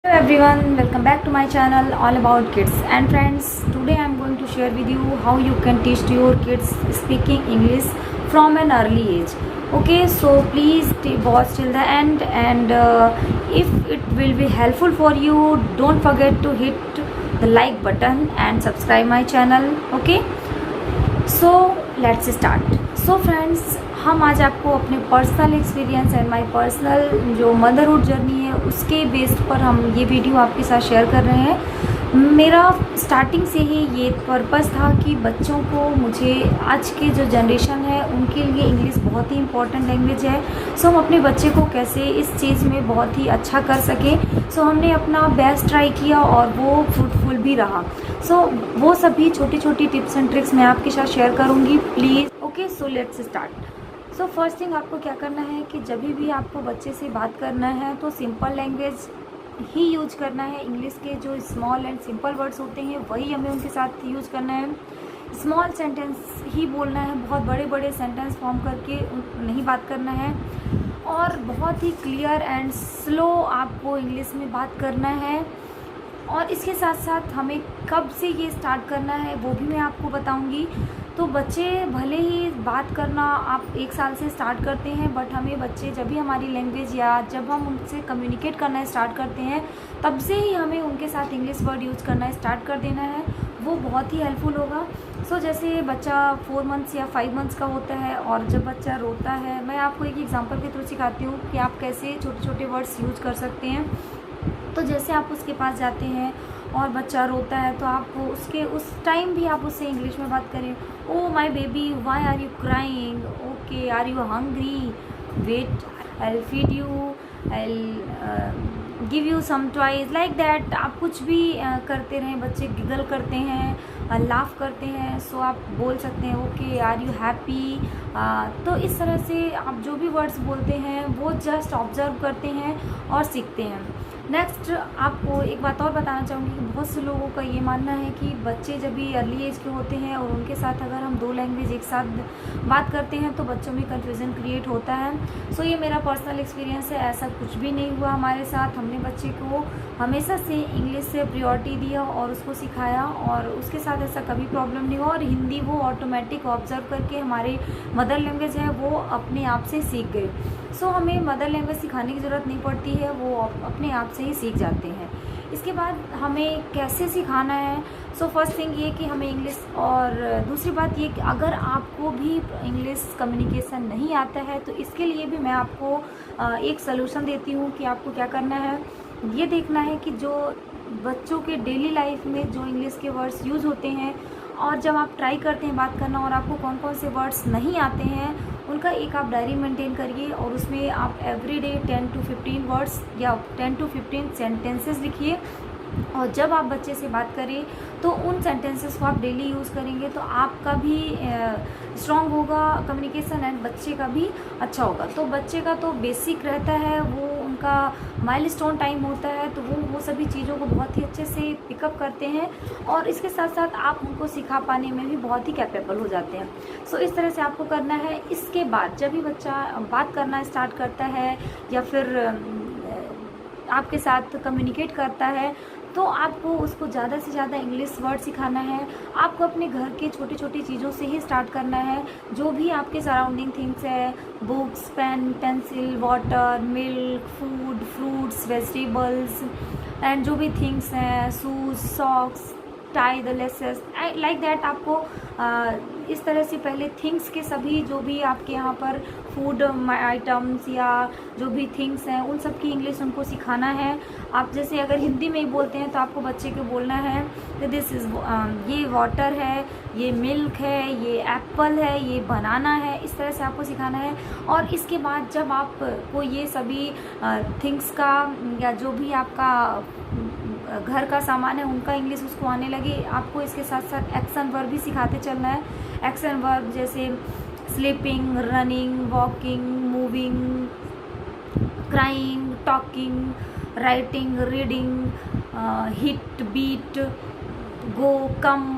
Hello everyone, welcome back to my channel all about kids and friends. Today I am going to share with you how you can teach to your kids speaking English from an early age. Okay, so please watch till the end, and if it will be helpful for you, don't forget to hit the like button and subscribe my channel. Okay, so let's start. So friends, हम आज आपको अपने personal experience and my personal जो motherhood journey है उसके base पर हम ये वीडियो आपके साथ शेयर कर रहे हैं. मेरा स्टार्टिंग से ही ये पर्पस था कि बच्चों को, मुझे आज के जो जनरेशन है उनके लिए इंग्लिश बहुत ही इम्पॉर्टेंट लैंग्वेज है. सो हम अपने बच्चे को कैसे इस चीज़ में बहुत ही अच्छा कर सकें. सो हमने अपना बेस्ट ट्राई किया और वो फ्रूटफुल भी रहा. सो वो सभी छोटी छोटी टिप्स एंड ट्रिक्स मैं आपके साथ शेयर करूँगी please. Okay, so let's start. So first thing आपको क्या करना है कि जब भी आपको बच्चे से बात करना है तो सिंपल लैंग्वेज ही यूज करना है. इंग्लिश के जो स्मॉल एंड सिंपल वर्ड्स होते हैं वही हमें उनके साथ यूज करना है. स्मॉल सेंटेंस ही बोलना है, बहुत बड़े बड़े सेंटेंस फॉर्म करके नहीं बात करना है. और बहुत ही क्लियर एंड स्लो आपको इंग्लिश में बात करना है. और इसके साथ साथ हमें कब से ये स्टार्ट करना है वो भी मैं आपको बताऊंगी. तो बच्चे भले ही बात करना आप 1 साल से स्टार्ट करते हैं, बट हमें बच्चे जब भी हमारी लैंग्वेज या जब हम उनसे कम्युनिकेट करना स्टार्ट करते हैं तब से ही हमें उनके साथ इंग्लिश वर्ड यूज़ करना स्टार्ट कर देना है. वो बहुत ही हेल्पफुल होगा. सो जैसे बच्चा 4 मंथ्स या 5 मंथ्स का होता है और जब बच्चा रोता है, मैं आपको एक एग्जांपल के थ्रू सिखाती हूँ कि आप कैसे छोटे छोटे वर्ड्स यूज कर सकते हैं. तो जैसे आप उसके पास जाते हैं और बच्चा रोता है तो आप उसके उस टाइम भी आप उससे इंग्लिश में बात करें. Oh my baby, why are you crying? Okay, are you hungry? Wait, I will feed you, I will give you some toys, like that. आप कुछ भी करते रहें. बच्चे गिगल करते हैं, लाफ करते हैं, सो आप बोल सकते हैं ओके, आर यू हैप्पी? तो इस तरह से आप जो भी वर्ड्स बोलते हैं वो जस्ट ऑब्जर्व करते हैं और सीखते हैं. नेक्स्ट आपको एक बात और बताना चाहूँगी कि बहुत से लोगों का ये मानना है कि बच्चे जब भी अर्ली एज के होते हैं और उनके साथ अगर हम 2 लैंग्वेज एक साथ बात करते हैं तो बच्चों में कन्फ्यूज़न क्रिएट होता है. सो ये मेरा पर्सनल एक्सपीरियंस है. ऐसा कुछ भी नहीं हुआ हमारे साथ. हमने बच्चे को हमेशा से इंग्लिश से प्रायोरिटी दिया और उसको सिखाया और उसके साथ ऐसा कभी प्रॉब्लम नहीं हुआ. और हिंदी वो ऑटोमेटिक ऑब्जर्व करके हमारे मदर लैंग्वेज है वो अपने आप से सीख गए. सो हमें मदर लैंग्वेज सिखाने की ज़रूरत नहीं पड़ती है, वो अपने आप से ही सीख जाते हैं. इसके बाद हमें कैसे सिखाना है. सो फर्स्ट थिंग ये कि हमें इंग्लिश, और दूसरी बात ये कि अगर आपको भी इंग्लिश कम्युनिकेशन नहीं आता है तो इसके लिए भी मैं आपको एक सलूशन देती हूँ कि आपको क्या करना है. ये देखना है कि जो बच्चों के डेली लाइफ में जो इंग्लिश के वर्ड्स यूज़ होते हैं और जब आप ट्राई करते हैं बात करना और आपको कौन कौन से वर्ड्स नहीं आते हैं उनका एक आप डायरी मेंटेन करिए और उसमें आप एवरीडे 10 to 15 वर्ड्स या 10 to 15 सेंटेंसेस लिखिए. और जब आप बच्चे से बात करें तो उन सेंटेंसेस को आप डेली यूज़ करेंगे तो आपका भी स्ट्रॉन्ग होगा कम्युनिकेशन एंड बच्चे का भी अच्छा होगा. तो बच्चे का तो बेसिक रहता है, वो उनका माइलस्टोन टाइम होता है, तो वो सभी चीज़ों को बहुत ही अच्छे से पिकअप करते हैं और इसके साथ साथ आप उनको सिखा पाने में भी बहुत ही कैपेबल हो जाते हैं. सो इस तरह से आपको करना है. इसके बाद जब भी बच्चा बात करना स्टार्ट करता है या फिर आपके साथ कम्युनिकेट करता है तो आपको उसको ज़्यादा से ज़्यादा इंग्लिश वर्ड सिखाना है. आपको अपने घर के छोटी छोटी चीज़ों से ही स्टार्ट करना है. जो भी आपके सराउंडिंग थिंग्स है, books, pen, pencil, water, milk, food, fruits, vegetables and जो भी थिंग्स हैं, shoes, socks, tie the laces, like that. आपको इस तरह से पहले थिंग्स के सभी जो भी आपके यहाँ पर फूड आइटम्स या जो भी थिंग्स हैं उन सब की इंग्लिश उनको सिखाना है. आप जैसे अगर हिंदी में ही बोलते हैं तो आपको बच्चे को बोलना है कि दिस इज़, ये वाटर है, ये मिल्क है, ये एप्पल है, ये बनाना है. इस तरह से आपको सिखाना है. और इसके बाद जब आपको ये सभी थिंग्स का या जो भी आपका घर का सामान है उनका इंग्लिश उसको आने लगे, आपको इसके साथ साथ एक्शन वर्ब भी सिखाते चलना है. एक्शन वर्ब जैसे sleeping, running, walking, moving, crying, talking, writing, reading, hit, beat, go, come,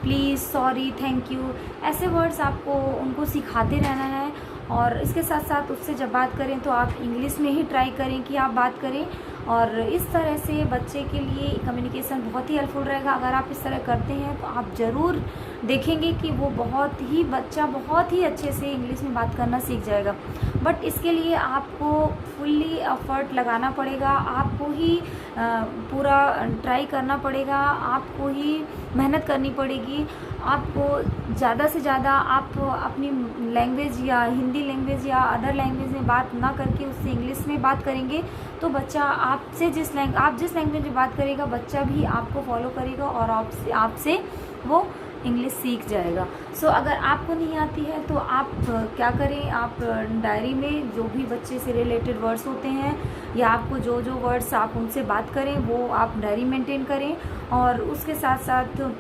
please, sorry, thank you. ऐसे वर्ड्स आपको उनको सिखाते रहना है. और इसके साथ साथ उससे जब बात करें तो आप इंग्लिश में ही ट्राई करें कि आप बात करें. और इस तरह से बच्चे के लिए कम्युनिकेशन बहुत ही हेल्पफुल रहेगा। अगर आप इस तरह करते हैं तो आप ज़रूर देखेंगे कि वो बच्चा बहुत ही अच्छे से इंग्लिश में बात करना सीख जाएगा। बट इसके लिए आपको फुल्ली एफर्ट लगाना पड़ेगा, आपको ही पूरा ट्राई करना पड़ेगा, आपको ही मेहनत करनी पड़ेगी। आपको ज़्यादा से ज़्यादा आप अपनी लैंग्वेज या हिंदी लैंग्वेज या अदर लैंग्वेज में बात ना करके उससे इंग्लिश में बात करेंगे तो बच्चा आप जिस लैंग्वेज में बात करेगा बच्चा भी आपको फॉलो करेगा और आपसे वो इंग्लिश सीख जाएगा। सो अगर आपको नहीं आती है तो आप क्या करें, आप डायरी में जो भी बच्चे से रिलेटेड वर्ड्स होते हैं या आपको जो वर्ड्स आप उनसे बात करें वो आप डायरी मेंटेन करें, और उसके साथ साथ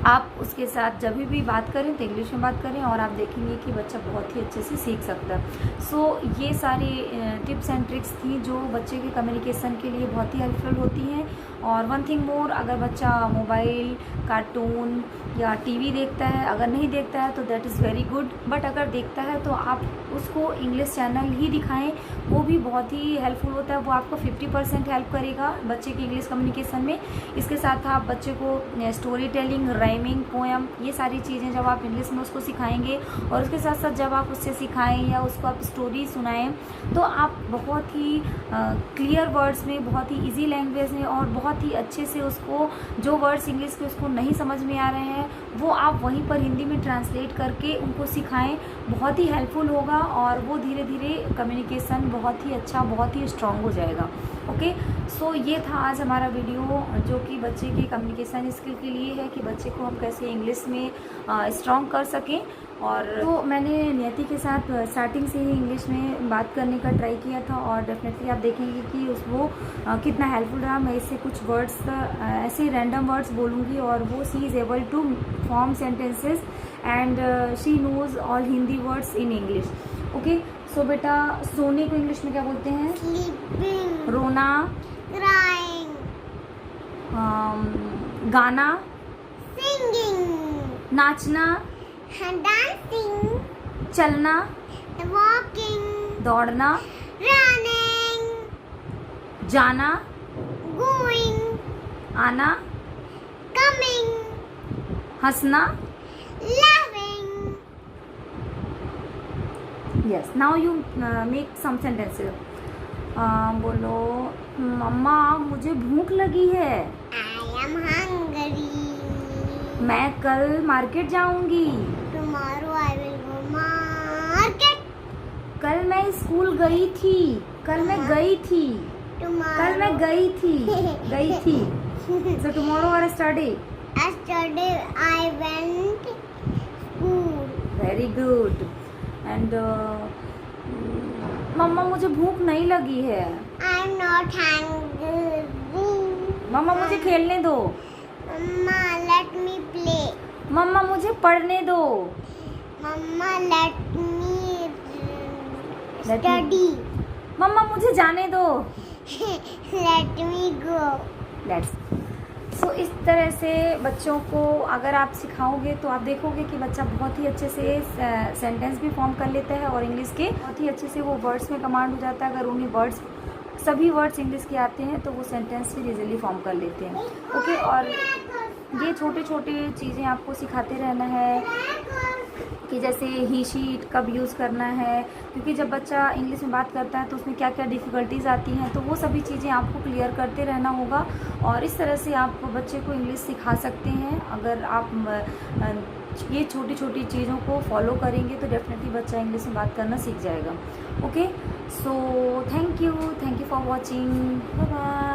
आप उसके साथ जब भी बात करें तो इंग्लिश में बात करें, और आप देखेंगे कि बच्चा बहुत ही अच्छे से सीख सकता है। सो ये सारी टिप्स एंड ट्रिक्स थी जो बच्चे के कम्युनिकेशन के लिए बहुत ही हेल्पफुल होती हैं। और वन थिंग मोर, अगर बच्चा मोबाइल, कार्टून या टीवी देखता है, अगर नहीं देखता है तो that is very good, but अगर देखता है तो आप उसको इंग्लिश चैनल ही दिखाएं, वो भी बहुत ही हेल्पफुल होता है। वो आपको 50% हेल्प करेगा बच्चे की इंग्लिश कम्युनिकेशन में। इसके साथ आप बच्चे को स्टोरी टेलिंग, राइमिंग, पोएम, ये सारी चीज़ें जब आप इंग्लिश में उसको सिखाएंगे और उसके साथ साथ जब आप उससे सिखाएं या उसको आप स्टोरी सुनाएं तो आप बहुत ही क्लियर वर्ड्स में, बहुत ही इजी लैंग्वेज में और बहुत ही अच्छे से उसको जो वर्ड्स इंग्लिश के उसको नहीं समझ में आ रहे हैं वो आप वहीं पर हिंदी में ट्रांसलेट करके उनको सिखाएं। बहुत ही हेल्पफुल होगा और वो धीरे धीरे कम्युनिकेशन बहुत ही अच्छा, बहुत ही स्ट्रांग हो जाएगा। ओके, सो ये था आज हमारा वीडियो जो कि बच्चे के कम्युनिकेशन स्किल के लिए है कि बच्चे को हम कैसे इंग्लिश में स्ट्रांग कर सकें। और तो मैंने नियति के साथ स्टार्टिंग से ही इंग्लिश में बात करने का ट्राई किया था और डेफिनेटली आप देखेंगे कि वो कितना हेल्पफुल रहा। मैं इससे कुछ वर्ड्स ऐसे रैंडम वर्ड्स बोलूँगी और वो she is able to form sentences and she knows all Hindi words in English. Okay, so बेटा सोने को इंग्लिश में क्या बोलते हैं? स्लीपिंग, रोना, क्राइंग, गाना, सिंगिंग, नाचना, डांसिंग, चलना, वॉकिंग, दौड़ना, रनिंग, जाना, गोइंग, आना, कमिंग, हंसना। laughing. Yes, now you make some sentences. बोलो, मम्मा मुझे भूख लगी है। I am hungry. मैं कल मार्केट जाऊंगी। Tomorrow I will go market. कल मैं स्कूल गई थी। कल मैं गई थी। Tomorrow. कल मैं गई थी। गई थी। So tomorrow or yesterday? Yesterday I went school. Very good. And मम्मा मुझे भूख नहीं लगी है। I'm not hungry. मम्मा मुझे खेलने दो। Mama, let me play. मम्मा मुझे पढ़ने दो। Mama, let me Let me- study. मम्मा मुझे जाने दो। Let me go. लेट्स सो इस तरह से बच्चों को अगर आप सिखाओगे तो आप देखोगे कि बच्चा बहुत ही अच्छे से सेंटेंस भी फॉर्म कर लेता है और इंग्लिश के बहुत ही अच्छे से वो वर्ड्स में कमांड हो जाता है। अगर उन्हें सभी वर्ड्स इंग्लिश के आते हैं तो वो सेंटेंस फिर इजीली फॉर्म कर लेते हैं। ओके, और ये छोटे छोटे चीज़ें आपको सिखाते रहना है कि जैसे ही शीट कब यूज़ करना है, क्योंकि जब बच्चा इंग्लिश में बात करता है तो उसमें क्या क्या डिफ़िकल्टीज़ आती हैं, तो वो सभी चीज़ें आपको क्लियर करते रहना होगा और इस तरह से आप बच्चे को इंग्लिश सिखा सकते हैं। अगर आप ये छोटी छोटी चीज़ों को फॉलो करेंगे तो डेफिनेटली बच्चा इंग्लिश में बात करना सीख जाएगा। Okay, so thank you for watching, bye bye.